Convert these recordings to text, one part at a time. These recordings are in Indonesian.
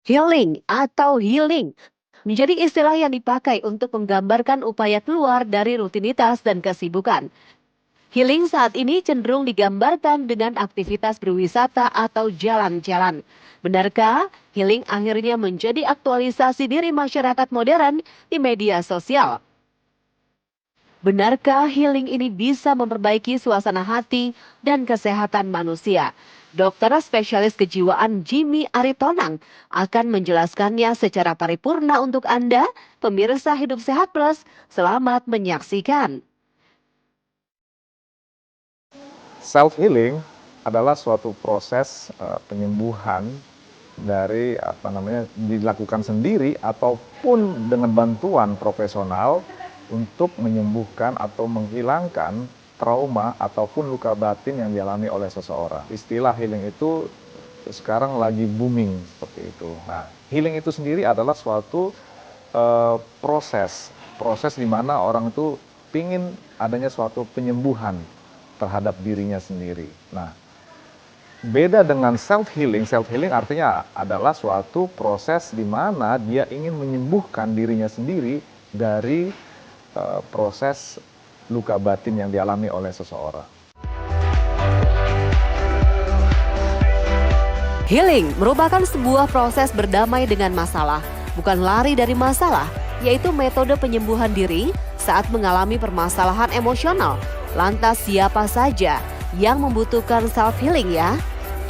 Healing atau healing menjadi istilah yang dipakai untuk menggambarkan upaya keluar dari rutinitas dan kesibukan. Healing saat ini cenderung digambarkan dengan aktivitas berwisata atau jalan-jalan. Benarkah healing akhirnya menjadi aktualisasi diri masyarakat modern di media sosial? Benarkah healing ini bisa memperbaiki suasana hati dan kesehatan manusia? Dokter spesialis kejiwaan Jimmy Aritonang akan menjelaskannya secara paripurna untuk Anda, pemirsa Hidup Sehat Plus. Selamat menyaksikan. Self healing adalah suatu proses penyembuhan dari dilakukan sendiri ataupun dengan bantuan profesional untuk menyembuhkan atau menghilangkan trauma ataupun luka batin yang dialami oleh seseorang. Istilah healing itu sekarang lagi booming seperti itu. Nah, healing itu sendiri adalah suatu proses di mana orang itu pingin adanya suatu penyembuhan terhadap dirinya sendiri. Nah, beda dengan self healing artinya adalah suatu proses di mana dia ingin menyembuhkan dirinya sendiri dari proses luka batin yang dialami oleh seseorang. Healing merupakan sebuah proses berdamai dengan masalah, bukan lari dari masalah, yaitu metode penyembuhan diri saat mengalami permasalahan emosional. Lantas siapa saja yang membutuhkan self-healing ya?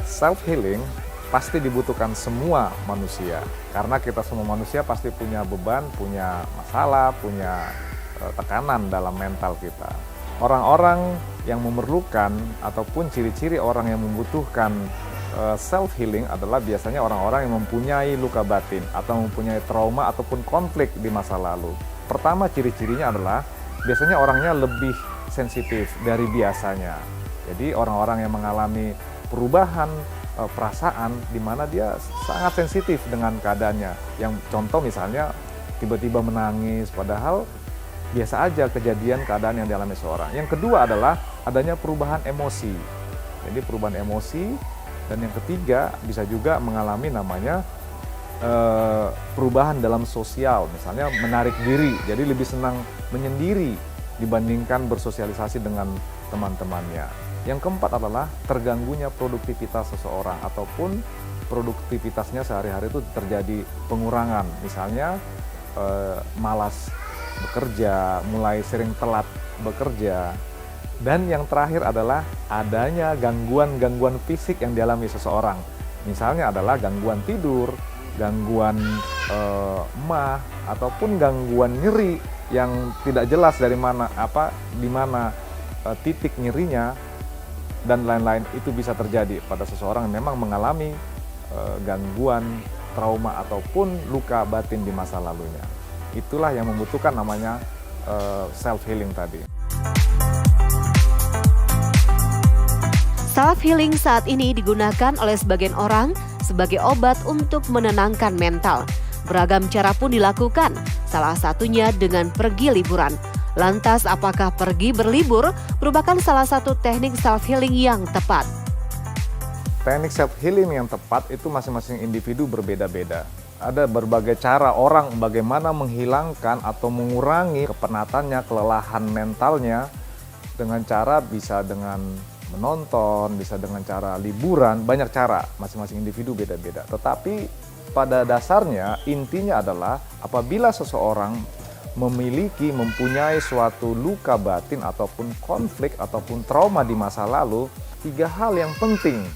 Self-healing pasti dibutuhkan semua manusia, karena kita semua manusia pasti punya beban, punya masalah, punya tekanan dalam mental kita. Orang-orang yang memerlukan ataupun ciri-ciri orang yang membutuhkan self-healing adalah biasanya orang-orang yang mempunyai luka batin atau mempunyai trauma ataupun konflik di masa lalu. Pertama, ciri-cirinya adalah biasanya orangnya lebih sensitif dari biasanya. Jadi orang-orang yang mengalami perubahan perasaan di mana dia sangat sensitif dengan keadaannya. Yang contoh misalnya tiba-tiba menangis padahal biasa aja kejadian keadaan yang dialami seorang. Yang kedua adalah adanya perubahan emosi. Jadi perubahan emosi, dan yang ketiga bisa juga mengalami namanya perubahan dalam sosial, misalnya menarik diri, jadi lebih senang menyendiri dibandingkan bersosialisasi dengan teman-temannya. Yang keempat adalah terganggunya produktivitas seseorang ataupun produktivitasnya sehari-hari itu terjadi pengurangan, misalnya malas bekerja, mulai sering telat bekerja. Dan yang terakhir adalah adanya gangguan-gangguan fisik yang dialami seseorang. Misalnya adalah gangguan tidur, gangguan emah, ataupun gangguan nyeri yang tidak jelas dari mana di mana titik nyerinya dan lain-lain. Itu bisa terjadi pada seseorang yang memang mengalami gangguan trauma ataupun luka batin di masa lalunya. Itulah yang membutuhkan namanya self healing tadi. Self-healing saat ini digunakan oleh sebagian orang sebagai obat untuk menenangkan mental. Beragam cara pun dilakukan, salah satunya dengan pergi liburan. Lantas apakah pergi berlibur merupakan salah satu teknik self-healing yang tepat? Teknik self-healing yang tepat itu masing-masing individu berbeda-beda. Ada berbagai cara orang bagaimana menghilangkan atau mengurangi kepenatannya, kelelahan mentalnya dengan cara bisa dengan menonton, bisa dengan cara liburan, banyak cara, masing-masing individu beda-beda. Tetapi pada dasarnya intinya adalah apabila seseorang mempunyai suatu luka batin ataupun konflik ataupun trauma di masa lalu, 3 hal yang penting,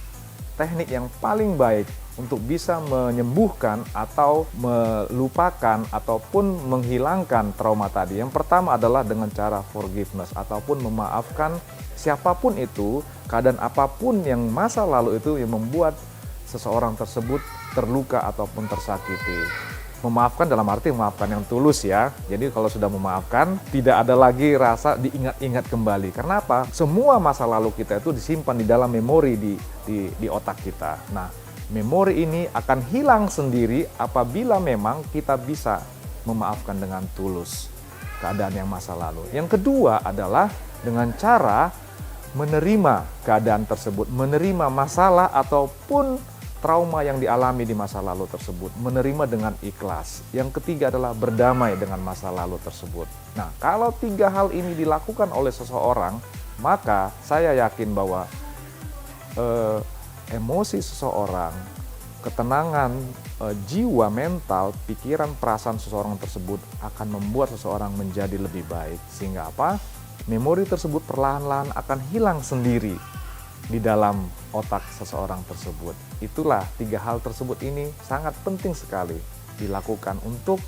teknik yang paling baik untuk bisa menyembuhkan atau melupakan ataupun menghilangkan trauma tadi. Yang pertama adalah dengan cara forgiveness ataupun memaafkan siapapun itu, keadaan apapun yang masa lalu itu yang membuat seseorang tersebut terluka ataupun tersakiti. Memaafkan dalam arti memaafkan yang tulus ya. Jadi kalau sudah memaafkan, tidak ada lagi rasa diingat-ingat kembali. Karena apa? Semua masa lalu kita itu disimpan di dalam memori di otak kita. Nah, memori ini akan hilang sendiri apabila memang kita bisa memaafkan dengan tulus keadaan yang masa lalu. Yang kedua adalah dengan cara menerima keadaan tersebut, menerima masalah ataupun trauma yang dialami di masa lalu tersebut, menerima dengan ikhlas. Yang ketiga adalah berdamai dengan masa lalu tersebut. Nah, kalau 3 hal ini dilakukan oleh seseorang, maka saya yakin bahwa emosi seseorang, ketenangan jiwa, mental, pikiran, perasaan seseorang tersebut akan membuat seseorang menjadi lebih baik. Sehingga apa? Memori tersebut perlahan-lahan akan hilang sendiri di dalam otak seseorang tersebut. Itulah 3 hal tersebut ini sangat penting sekali dilakukan untuk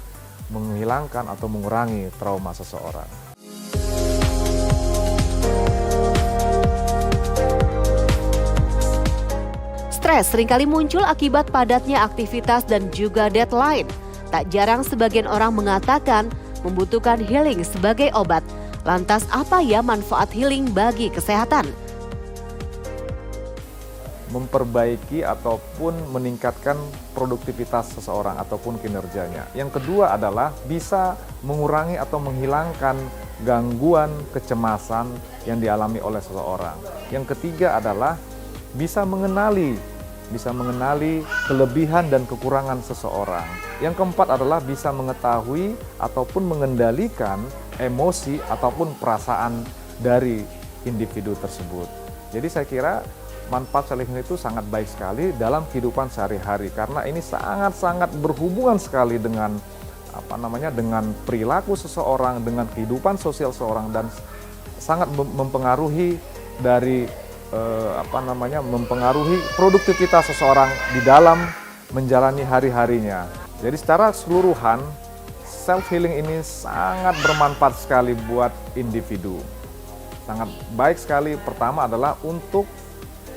menghilangkan atau mengurangi trauma seseorang. Stres seringkali muncul akibat padatnya aktivitas dan juga deadline. Tak jarang sebagian orang mengatakan membutuhkan healing sebagai obat. Lantas apa ya manfaat healing bagi kesehatan? Memperbaiki ataupun meningkatkan produktivitas seseorang ataupun kinerjanya. Yang kedua adalah bisa mengurangi atau menghilangkan gangguan kecemasan yang dialami oleh seseorang. Yang ketiga adalah bisa mengenali kelebihan dan kekurangan seseorang. Yang keempat adalah bisa mengetahui ataupun mengendalikan emosi ataupun perasaan dari individu tersebut. Jadi saya kira manfaat self healing itu sangat baik sekali dalam kehidupan sehari-hari karena ini sangat-sangat berhubungan sekali dengan dengan perilaku seseorang, dengan kehidupan sosial seseorang dan sangat mempengaruhi dari mempengaruhi produktivitas seseorang di dalam menjalani hari-harinya. Jadi secara keseluruhan self healing ini sangat bermanfaat sekali buat individu. Sangat baik sekali. Pertama adalah untuk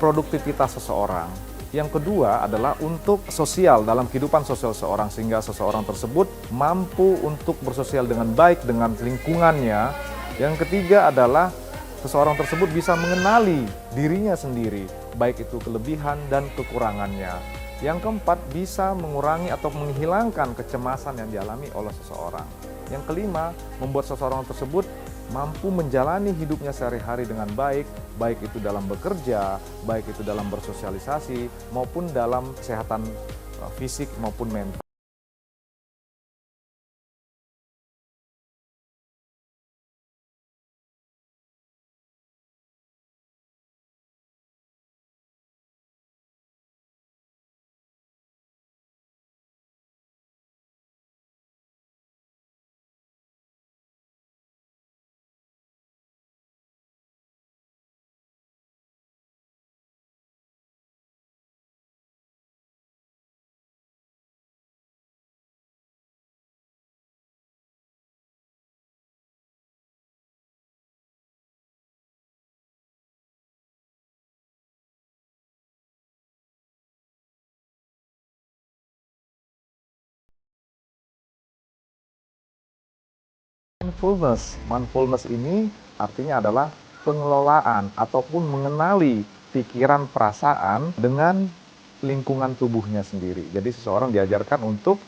produktivitas seseorang. Yang kedua adalah untuk sosial, dalam kehidupan sosial seseorang, sehingga seseorang tersebut mampu untuk bersosial dengan baik dengan lingkungannya. Yang ketiga adalah seseorang tersebut bisa mengenali dirinya sendiri, baik itu kelebihan dan kekurangannya. Yang keempat, bisa mengurangi atau menghilangkan kecemasan yang dialami oleh seseorang. Yang kelima, membuat seseorang tersebut mampu menjalani hidupnya sehari-hari dengan baik, baik itu dalam bekerja, baik itu dalam bersosialisasi, maupun dalam kesehatan fisik maupun mental. Mindfulness ini artinya adalah pengelolaan ataupun mengenali pikiran perasaan dengan lingkungan tubuhnya sendiri. Jadi seseorang diajarkan untuk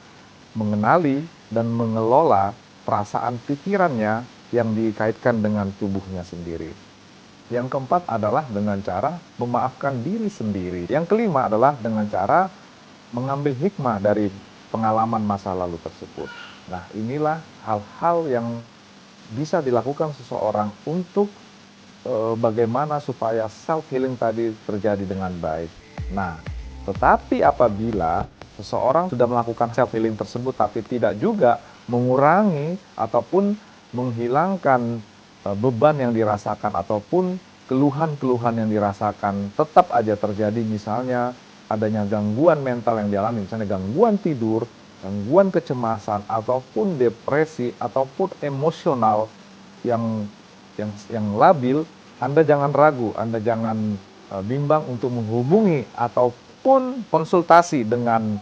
mengenali dan mengelola perasaan pikirannya yang dikaitkan dengan tubuhnya sendiri. Yang keempat adalah dengan cara memaafkan diri sendiri. Yang kelima adalah dengan cara mengambil hikmah dari pengalaman masa lalu tersebut. Nah, inilah hal-hal yang bisa dilakukan seseorang untuk bagaimana supaya self healing tadi terjadi dengan baik. Nah, tetapi apabila seseorang sudah melakukan self healing tersebut tapi tidak juga mengurangi ataupun menghilangkan beban yang dirasakan ataupun keluhan-keluhan yang dirasakan tetap aja terjadi, misalnya adanya gangguan mental yang dialami, misalnya gangguan tidur, gangguan kecemasan, ataupun depresi, ataupun emosional yang labil, Anda jangan ragu, Anda jangan bimbang untuk menghubungi ataupun konsultasi dengan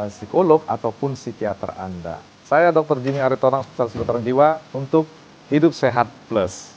psikolog ataupun psikiater Anda. Saya Dr. Jimmy Aritonang, spesialis kedokteran jiwa untuk Hidup Sehat Plus.